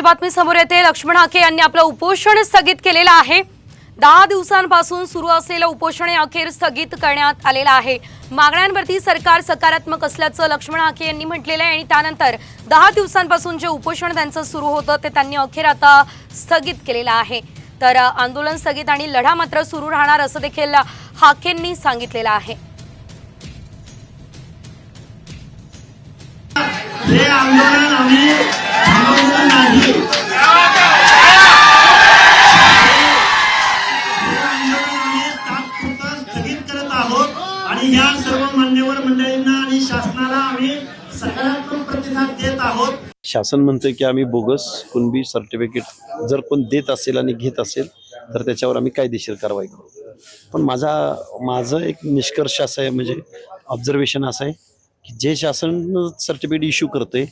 बातमी समोर येते। लक्ष्मण हाके यांनी आपलं उपोषण स्थगित केलेलं आहे। 10 दिवसांपासून सुरू असलेलं उपोषण अखेर स्थगित करण्यात आलेलं आहे। मागण्यांवरती सरकार सकारात्मक असल्याचं लक्ष्मण हाके यांनी म्हटलेलं आहे आणि त्यानंतर 10 दिवसांपासून जे उपोषण त्यांचं सुरू होतं ते त्यांनी अखेर आता स्थगित केलेलं आहे। तर आंदोलन स्थगित आणि लढा मात्र सुरू राहणार असं देखील हाकेंनी सांगितलेलं आहे। हे आंदोलन आम्ही थांबवणार नाही। स्थगित करत आहोत आणि या सर्व मान्यवर मंडळींना आणि शासनाला आम्ही सकारात्मक प्रतिसाद देत आहोत। शासन म्हणतंय की आम्ही बोगस कुणबी सर्टिफिकेट जर कोण देत असेल आणि घेत असेल तर त्याच्यावर आम्ही कायदेशीर कारवाई करू। पण माझं एक निष्कर्ष असा आहे, म्हणजे ऑब्झर्वेशन असं आहे की जे शासन सर्टिफिकेट इश्यू करते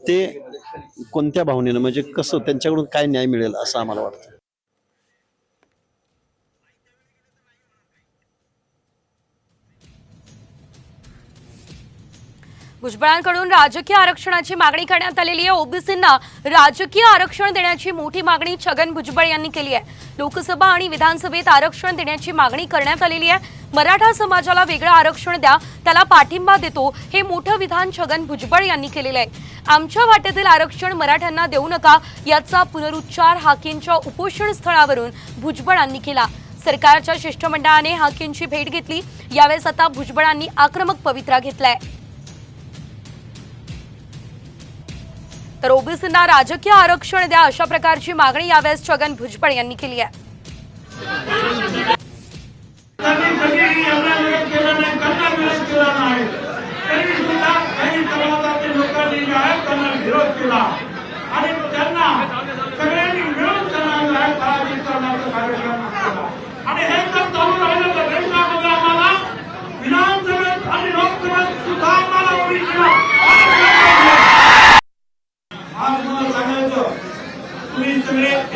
ते कोणत्या भावनेनं, म्हणजे कसं त्यांच्याकडून काय न्याय मिळेल असं आम्हाला वाटतं। भुजबळांकडून राजकीय आरक्षणाची मागणी करण्यात आलेली आहे। ओबीसींना राजकीय आरक्षण देण्याची मोठी मागणी छगन भुजबळ यांनी केली आहे। लोकसभा आणि विधानसभेत आरक्षण देण्याची मागणी करण्यात आलेली आहे। मराठा समाजाला वेगळं आरक्षण द्या, त्याला पाठिंबा देतो, हे मोठं विधान छगन भुजबळ यांनी केलेलं आहे। आमच्या वाट्यातील आरक्षण मराठ्यांना देऊ नका याचा पुनरुच्चार हाकेंच्या उपोषण स्थळावरून भुजबळांनी केला। सरकारच्या शिष्टमंडळाने हाकेंची भेट घेतली। यावेळेस आता भुजबळांनी आक्रमक पवित्रा घेतलाय। तर ओबीसींना राजकीय आरक्षण द्या अशा प्रकारची मागणी यावेळेस छगन भुजबळ यांनी केली आहे।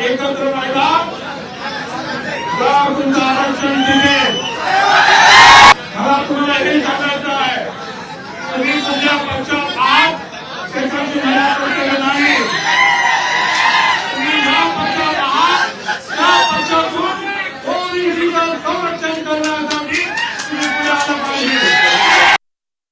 एकत्र राहिला तर तुमचं आरक्षण दिले। मला तुम्हाला हे सांगायचं आहे, तुम्ही तुमच्या पक्षात आहात, त्याच्याची